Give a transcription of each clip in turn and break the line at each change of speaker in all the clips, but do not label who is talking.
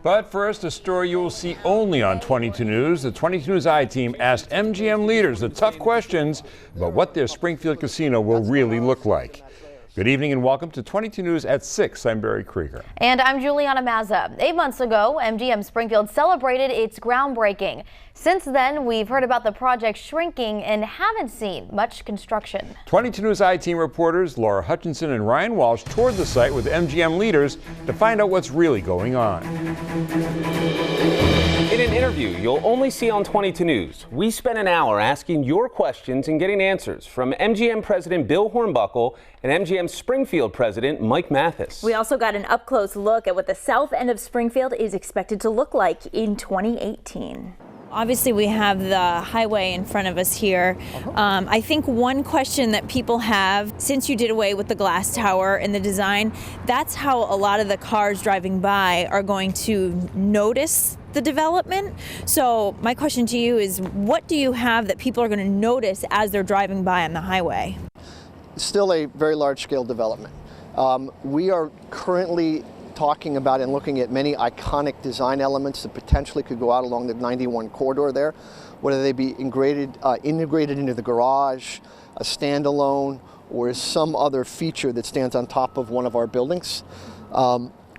But first, a story you will see only on 22 News. The 22 News I-Team asked MGM leaders the tough questions about what their Springfield casino will really look like. Good evening and welcome to 22 News at 6. I'm Barry Krieger.
And I'm Juliana Mazza. 8 months ago, MGM Springfield celebrated its groundbreaking. Since then, we've heard about the project shrinking and haven't seen much construction. 22
News I-Team reporters Laura Hutchinson and Ryan Walsh toured the site with MGM leaders to find out what's really going on.
In an interview you'll only see on 22 News, we spent an hour asking your questions and getting answers from MGM President Bill Hornbuckle and MGM Springfield President Mike Mathis.
We also got an up-close look at what the south end of Springfield is expected to look like in 2018.
Obviously, we have the highway in front of us here. I think one question that people have, since you did away with the glass tower in the design, that's how a lot of the cars driving by are going to notice the development. So my question to you is, what do you have that people are going to notice as they're driving by on the highway?
Still a very large-scale development. We are currently talking about and looking at many iconic design elements that potentially could go out along the 91 corridor there, whether they be integrated into the garage, a standalone, or some other feature that stands on top of one of our buildings.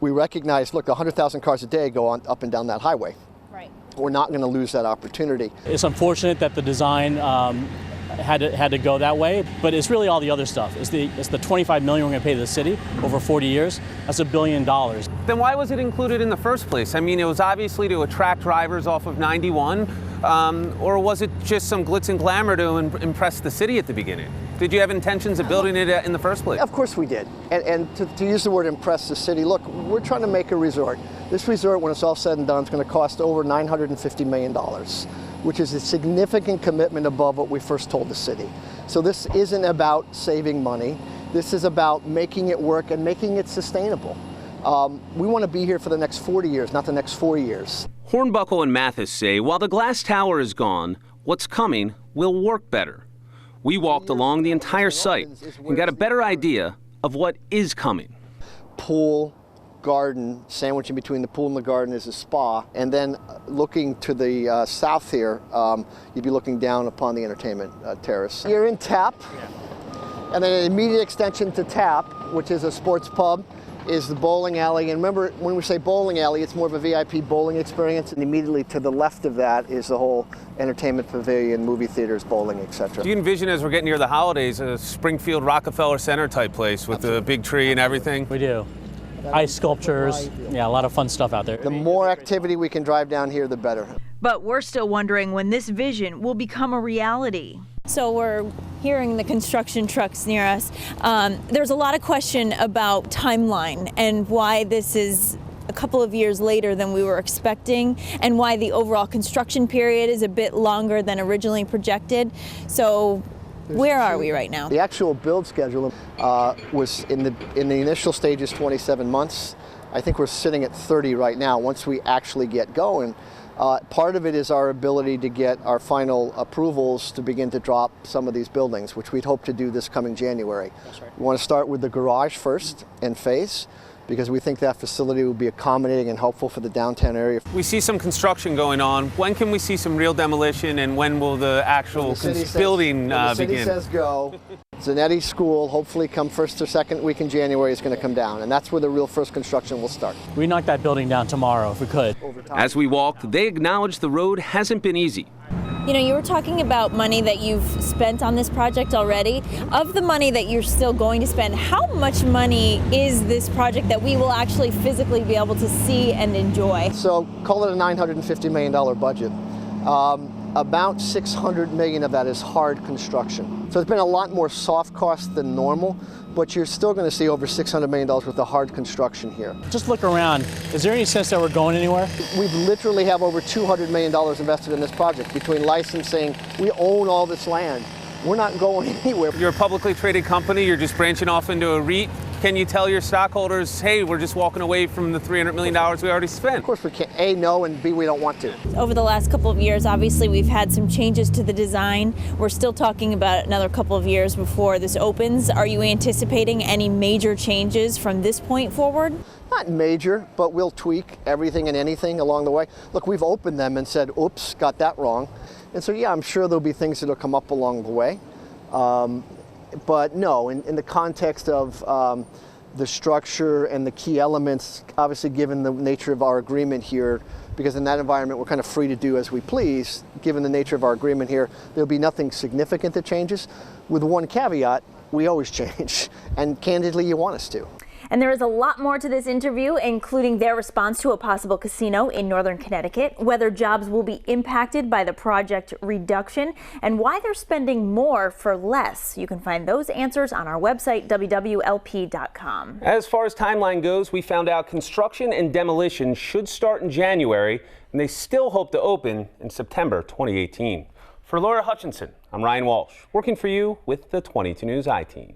We recognize, look, 100,000 cars a day go on up and down that highway.
Right.
We're not going to lose that opportunity.
It's unfortunate that the design had to go that way, but it's really all the other stuff. It's the $25 million we're going to pay to the city over 40 years. That's $1 billion.
Then why was it included in the first place? I mean, it was obviously to attract drivers off of 91, or was it just some glitz and glamour to impress the city at the beginning? Did you have intentions of building it in the first place?
Of course we did. And to use the word impress the city, look, we're trying to make a resort. This resort, when it's all said and done, is going to cost over $950 million. Which is a significant commitment above what we first told the city. So this isn't about saving money. This is about making it work and making it sustainable. We want to be here for the next 40 years, not the next 4 years.
Hornbuckle and Mathis say while the glass tower is gone, what's coming will work better. We walked along the entire site and got a better idea of what is coming.
Pool, garden, sandwiched in between the pool and the garden is a spa, and then looking to the south here, you'd be looking down upon the entertainment terrace. You're in TAP, and then an immediate extension to TAP, which is a sports pub, is the bowling alley. And remember, when we say bowling alley, it's more of a VIP bowling experience, and immediately to the left of that is the whole entertainment pavilion, movie theaters, bowling, etc.
Do you envision, as we're getting near the holidays, a Springfield Rockefeller Center type place with the big tree and everything?
We do. Ice sculptures, yeah, a lot of fun stuff out there.
The more activity we can drive down here, the better.
But we're still wondering when this vision will become a reality.
So we're hearing the construction trucks near us. There's a lot of question about timeline and why this is a couple of years later than we were expecting, and why the overall construction period is a bit longer than originally projected. So where are we right now?
The actual build schedule was in the initial stages 27 months. I think we're sitting at 30 right now once we actually get going. Part of it is our ability to get our final approvals to begin to drop some of these buildings, which we'd hope to do this coming January. That's right. We want to start with the garage first and phase, because we think that facility will be accommodating and helpful for the downtown area.
We see some construction going on. When can we see some real demolition, and when will the actual building begin?
The city says go. Zanetti School, hopefully come first or second week in January, is going to come down, and that's where the real first construction will start.
We knock that building down tomorrow if we could.
As we walked, they acknowledged the road hasn't been easy.
You know, you were talking about money that you've spent on this project already. Of the money that you're still going to spend, how much money is this project that we will actually physically be able to see and enjoy?
So call it a $950 million budget. About $600 million of that is hard construction. So it's been a lot more soft cost than normal, but you're still going to see over $600 million worth of hard construction here.
Just look around. Is there any sense that we're going anywhere?
We literally have over $200 million invested in this project between licensing. We own all this land. We're not going anywhere.
You're a publicly traded company. You're just branching off into a REIT. Can you tell your stockholders, hey, we're just walking away from the $300 million we already spent?
Of course we can't. A, no, and B, we don't want to.
Over the last couple of years, obviously, we've had some changes to the design. We're still talking about another couple of years before this opens. Are you anticipating any major changes from this point forward?
Not major, but we'll tweak everything and anything along the way. Look, we've opened them and said, oops, got that wrong. And so, yeah, I'm sure there'll be things that'll come up along the way. But no, in the context of the structure and the key elements, obviously given the nature of our agreement here, because in that environment we're kind of free to do as we please, given the nature of our agreement here, there'll be nothing significant that changes. With one caveat, we always change, and candidly you want us to.
And there is a lot more to this interview, including their response to a possible casino in northern Connecticut, whether jobs will be impacted by the project reduction, and why they're spending more for less. You can find those answers on our website, WWLP.com.
As far as timeline goes, we found out construction and demolition should start in January, and they still hope to open in September 2018. For Laura Hutchinson, I'm Ryan Walsh, working for you with the 22 News I-Team.